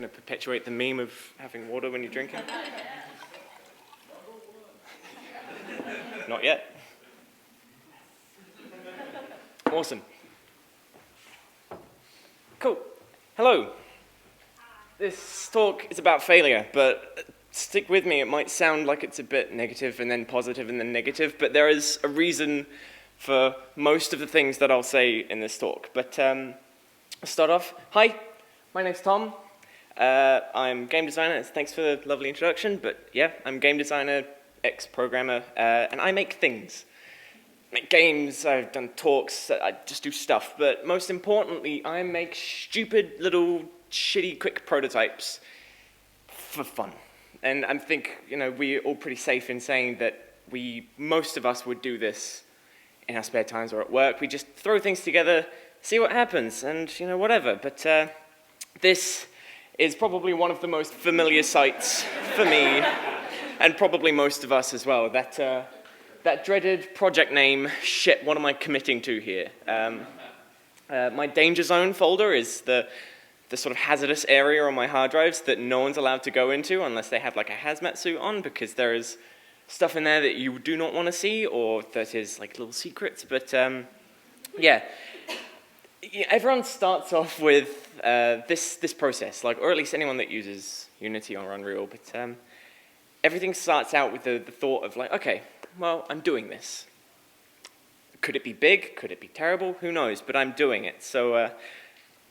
Gonna perpetuate the meme of having water when you're drinking? Not yet. Awesome. Cool. Hello. This talk is about failure, but stick with me. It might sound like it's a bit negative and then positive and then negative, but there is a reason for most of the things that I'll say in this talk. But I'll start off. Hi, my name's Tom. I'm game designer. Thanks for the lovely introduction, but yeah, I'm game designer, ex-programmer, and I make things. I make games, I've done talks, I just do stuff, but most importantly, I make stupid little shitty quick prototypes for fun. And I think, we're all pretty safe in saying that most of us would do this in our spare times or at work. We just throw things together, see what happens, and whatever. But this is probably one of the most familiar sights for me, and probably most of us as well. That dreaded project name, shit, what am I committing to here? My danger zone folder is the sort of hazardous area on my hard drives that no one's allowed to go into unless they have like a hazmat suit on, because there is stuff in there that you do not want to see, or that is like little secrets. But yeah, everyone starts off with this process, or at least anyone that uses Unity or Unreal. But everything starts out with the thought of okay, well, I'm doing this. Could it be big? Could it be terrible? Who knows? But I'm doing it. So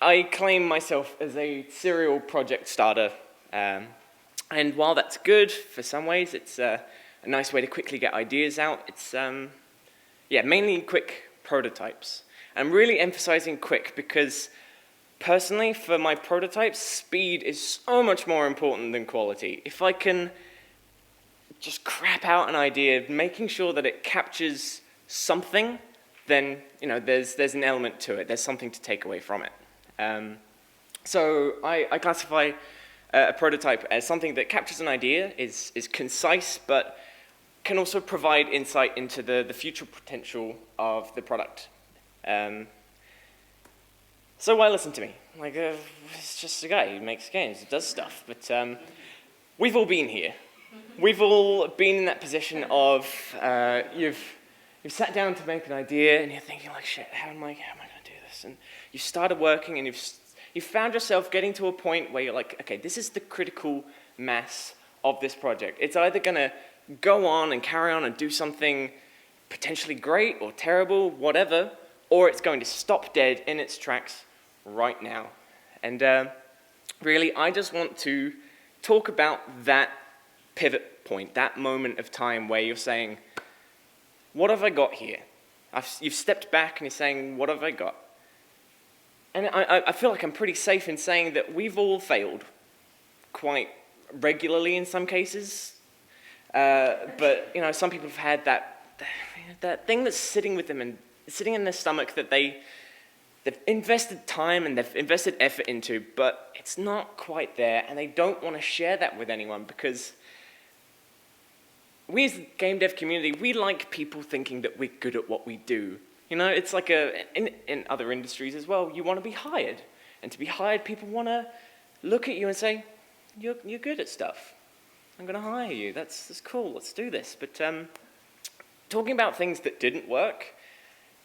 I claim myself as a serial project starter. And while that's good for some ways, it's a nice way to quickly get ideas out. It's, mainly quick prototypes. I'm really emphasizing quick because personally, for my prototypes, speed is so much more important than quality. If I can just crap out an idea, making sure that it captures something, then there's an element to it. There's something to take away from it. So I classify a prototype as something that captures an idea, is concise, but can also provide insight into the future potential of the product. So why listen to me? It's just a guy who makes games, who does stuff. But we've all been here. We've all been in that position of you've sat down to make an idea and you're thinking shit, how am I going to do this? And you started working and you've found yourself getting to a point where you're okay, this is the critical mass of this project. It's either going to go on and carry on and do something potentially great or terrible, whatever, or it's going to stop dead in its tracks right now. And really, I just want to talk about that pivot point, that moment of time where you're saying, what have I got here? You've stepped back and you're saying, what have I got? And I feel like I'm pretty safe in saying that we've all failed quite regularly in some cases. But some people have had that thing that's sitting with them and sitting in their stomach that they've invested time and they've invested effort into, but it's not quite there, and they don't want to share that with anyone because we as the game dev community, we like people thinking that we're good at what we do. It's like in other industries as well, you want to be hired. And to be hired, people want to look at you and say, you're good at stuff. I'm going to hire you. That's cool. Let's do this. But talking about things that didn't work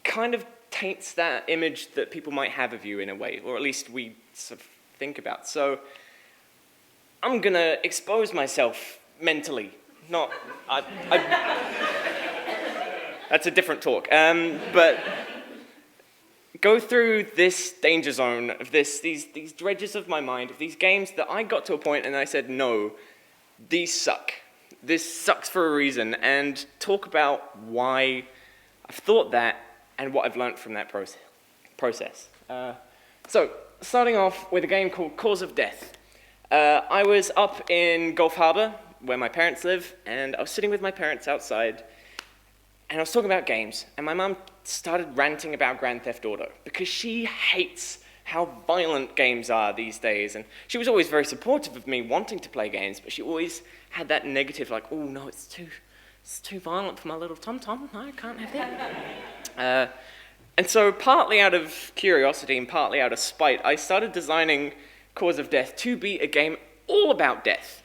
kind of taints that image that people might have of you in a way, or at least we sort of think about. So I'm going to expose myself mentally. That's a different talk. But go through this danger zone of these dredges of my mind, of these games that I got to a point and I said, no, these suck. This sucks for a reason, and talk about why I've thought that and what I've learned from that process. So, starting off with a game called Cause of Death. I was up in Gulf Harbor, where my parents live, and I was sitting with my parents outside, and I was talking about games, and my mum started ranting about Grand Theft Auto, because she hates how violent games are these days, and she was always very supportive of me wanting to play games, but she always had that negative, oh no, it's too violent for my little tom-tom, no, I can't have that. And so partly out of curiosity and partly out of spite, I started designing cause of death to be a game all about death.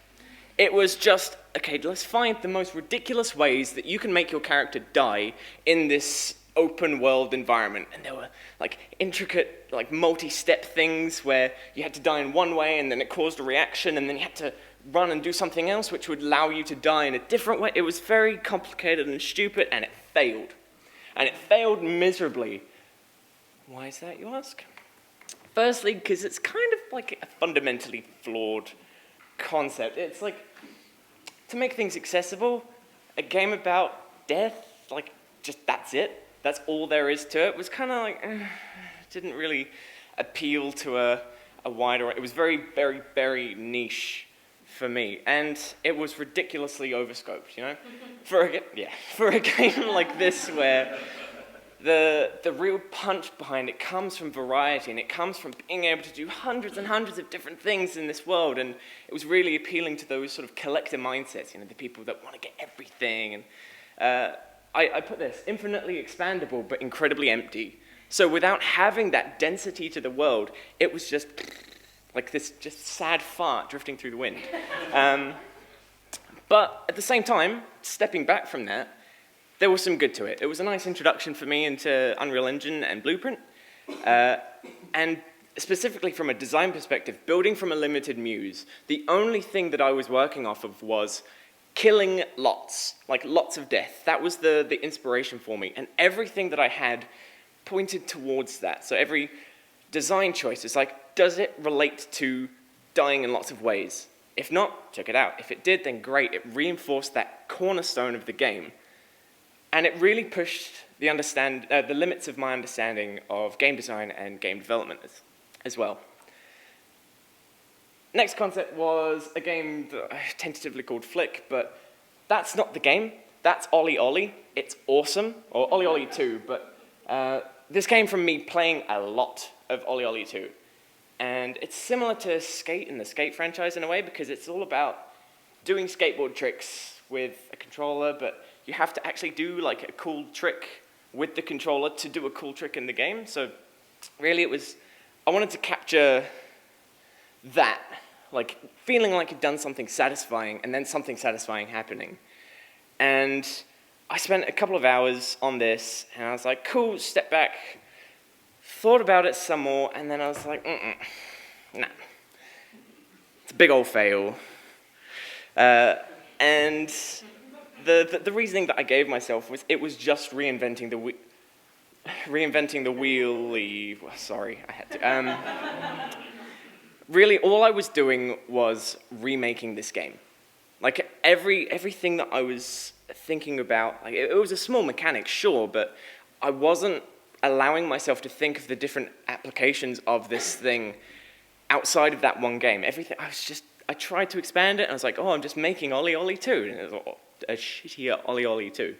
It was just, okay, let's find the most ridiculous ways that you can make your character die in this open world environment. And there were like intricate, like multi-step things where you had to die in one way and then it caused a reaction and then you had to run and do something else which would allow you to die in a different way. It was very complicated and stupid, and it failed. And it failed miserably. Why is that, you ask? Firstly, because it's kind of like a fundamentally flawed concept. It's like, to make things accessible, a game about death, like, just that's it. That's all there is to it. Was kind of like, didn't really appeal to a wider, it was very, very, very niche for me. And it was ridiculously overscoped, you know? For a game like this where the real punch behind it comes from variety, and it comes from being able to do hundreds and hundreds of different things in this world, and it was really appealing to those sort of collector mindsets, you know, the people that want to get everything. And I put this, infinitely expandable, but incredibly empty. So without having that density to the world, it was just like this just sad fart drifting through the wind. But at the same time, stepping back from that, there was some good to it. It was a nice introduction for me into Unreal Engine and Blueprint. And specifically from a design perspective, building from a limited muse, the only thing that I was working off of was killing lots, like lots of death. That was the inspiration for me. And everything that I had pointed towards that. So every design choice is like, does it relate to dying in lots of ways? If not, check it out. If it did, then great. It reinforced that cornerstone of the game. And it really pushed the limits of my understanding of game design and game development as well. Next concept was a game that I tentatively called Flick, but that's not the game. That's Ollie Ollie. It's awesome, or Ollie Ollie 2, but this came from me playing a lot of Ollie Ollie 2. And it's similar to Skate in the Skate franchise in a way, because it's all about doing skateboard tricks with a controller, but you have to actually do like a cool trick with the controller to do a cool trick in the game. So really I wanted to capture that, like feeling like you'd done something satisfying and then something satisfying happening. And I spent a couple of hours on this and I was like, cool, step back, thought about it some more, and then I was like, nah, it's a big old fail. And the reasoning that I gave myself was it was just reinventing the wheel. Sorry, I had to. Really, all I was doing was remaking this game. Like everything that I was thinking about, like it was a small mechanic, sure, but I wasn't allowing myself to think of the different applications of this thing outside of that one game. Everything, I tried to expand it, and I was like, oh, I'm just making Ollie Ollie 2. And it was a shittier Ollie Ollie 2.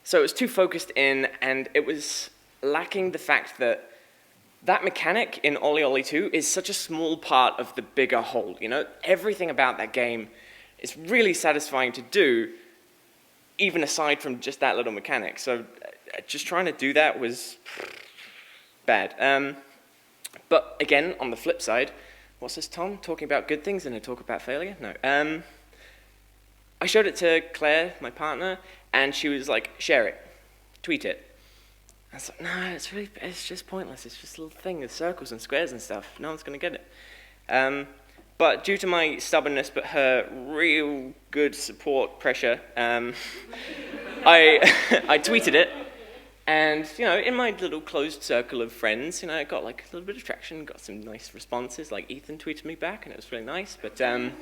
So it was too focused in, and it was lacking the fact that that mechanic in Ollie Ollie 2 is such a small part of the bigger whole, you know? Everything about that game is really satisfying to do, even aside from just that little mechanic. So just trying to do that was bad. But again, on the flip side, what's this, Tom? Talking about good things and a talk about failure? No. I showed it to Claire, my partner, and she was like, share it, tweet it. I was like, no, it's just pointless. It's just a little thing with circles and squares and stuff. No one's going to get it. But due to my stubbornness, but her real good support pressure, I tweeted it. And, you know, in my little closed circle of friends, you know, it got like a little bit of traction, got some nice responses, like Ethan tweeted me back, and it was really nice. But then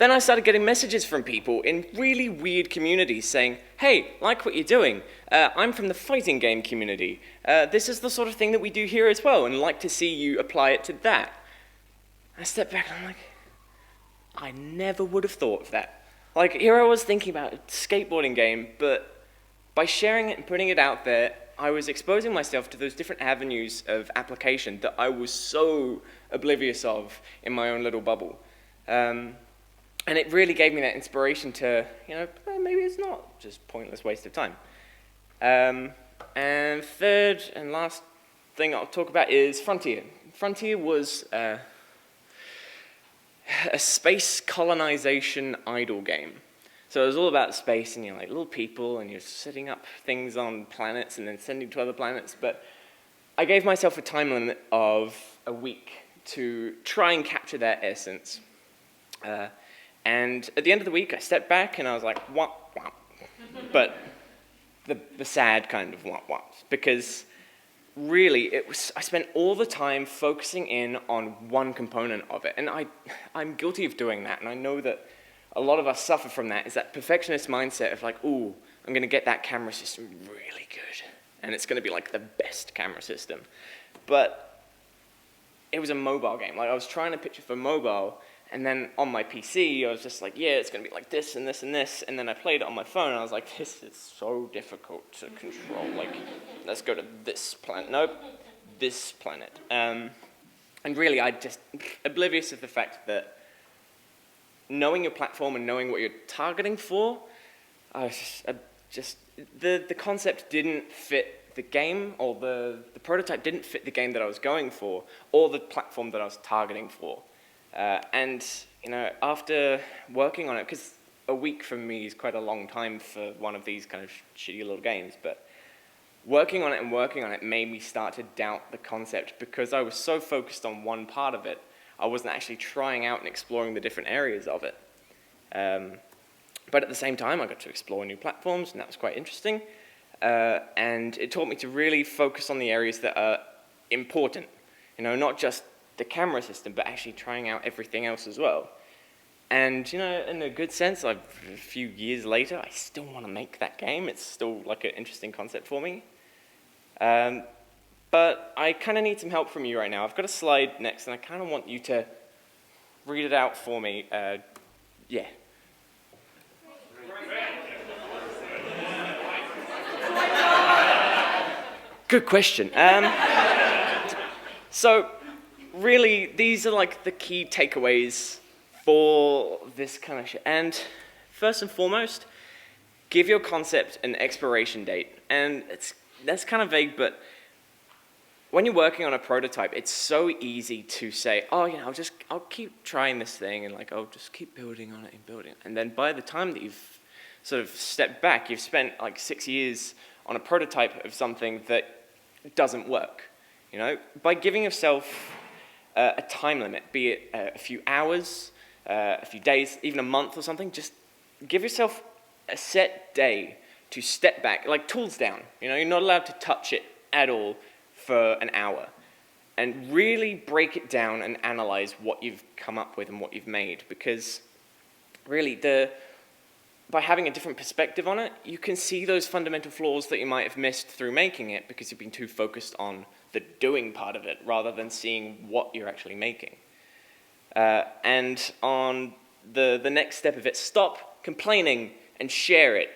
I started getting messages from people in really weird communities saying, hey, like what you're doing. I'm from the fighting game community. This is the sort of thing that we do here as well, and I'd like to see you apply it to that. I stepped back and I'm like, I never would have thought of that. Like, here I was thinking about a skateboarding game, but by sharing it and putting it out there, I was exposing myself to those different avenues of application that I was so oblivious of in my own little bubble. And it really gave me that inspiration to, you know, maybe it's not just pointless waste of time. And third thing I'll talk about is Frontier. Frontier was a space colonization idle game. So it was all about space, and you're like little people, and you're setting up things on planets and then sending to other planets. But I gave myself a time limit of a week to try and capture that essence. And at the end of the week, I stepped back and I was like, wah, wah. But the sad kind of wah, wah. Because really, I spent all the time focusing in on one component of it. And I'm guilty of doing that, and I know that a lot of us suffer from that, is that perfectionist mindset of like, ooh, I'm going to get that camera system really good, and it's going to be like the best camera system. But it was a mobile game. Like, I was trying to picture for mobile, and then on my PC, I was just like, yeah, it's going to be like this and this and this, and then I played it on my phone, and I was like, this is so difficult to control. Like, let's go to this planet. Nope, this planet. And really, I just, oblivious of the fact that knowing your platform and knowing what you're targeting for, the concept didn't fit the game, or the prototype didn't fit the game that I was going for, or the platform that I was targeting for. And, you know, after working on it, because a week for me is quite a long time for one of these kind of shitty little games, but working on it made me start to doubt the concept, because I was so focused on one part of it, I wasn't actually trying out and exploring the different areas of it. But at the same time, I got to explore new platforms, and that was quite interesting. And it taught me to really focus on the areas that are important. You know, not just the camera system, but actually trying out everything else as well. And, you know, in a good sense, a few years later, I still want to make that game. It's still like an interesting concept for me. But I kind of need some help from you right now. I've got a slide next, and I kind of want you to read it out for me. Yeah. Good question. So, really, these are like the key takeaways for this kind of shit. And first and foremost, give your concept an expiration date. And that's kind of vague, but when you're working on a prototype, it's so easy to say, oh, you know, I'll keep trying this thing, and like, I'll just keep building on it and building it. And then by the time that you've sort of stepped back, you've spent like 6 years on a prototype of something that doesn't work. You know, by giving yourself a time limit, be it a few hours, a few days, even a month or something, just give yourself a set day to step back, like tools down. You know, you're not allowed to touch it at all for an hour, and really break it down and analyze what you've come up with and what you've made, because really by having a different perspective on it, you can see those fundamental flaws that you might have missed through making it because you've been too focused on the doing part of it rather than seeing what you're actually making. And on the next step of it, stop complaining and share it.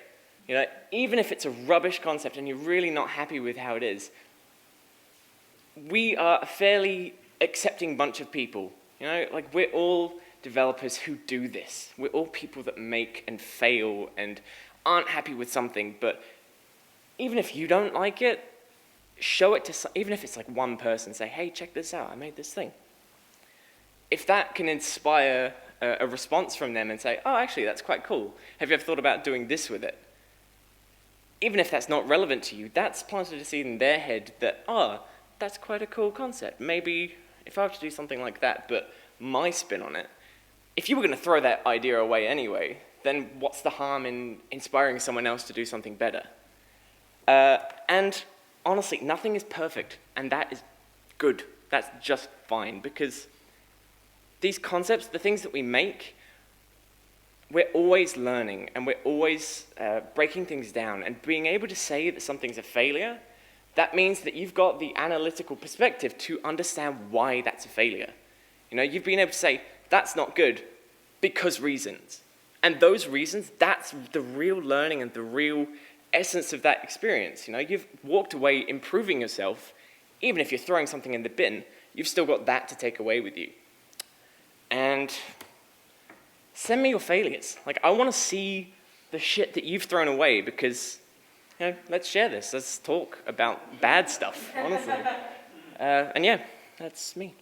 You know, even if it's a rubbish concept and you're really not happy with how it is, we are a fairly accepting bunch of people. You know, like, we're all developers who do this. We're all people that make and fail and aren't happy with something, but even if you don't like it, show it to, even if it's like one person, say, hey, check this out, I made this thing. If that can inspire a response from them and say, oh, actually, that's quite cool. Have you ever thought about doing this with it? Even if that's not relevant to you, that's planted a seed in their head that, oh, that's quite a cool concept. Maybe if I were to do something like that, but my spin on it, if you were going to throw that idea away anyway, then what's the harm in inspiring someone else to do something better? And honestly, nothing is perfect, and that is good. That's just fine, because these concepts, the things that we make, we're always learning, and we're always breaking things down, and being able to say that something's a failure, that means that you've got the analytical perspective to understand why that's a failure. You know, you've been able to say, that's not good, because reasons. And those reasons, that's the real learning and the real essence of that experience. You know, you've walked away improving yourself. Even if you're throwing something in the bin, you've still got that to take away with you. And send me your failures. Like, I want to see the shit that you've thrown away, because, you know, let's share this. Let's talk about bad stuff, honestly. And yeah, that's me.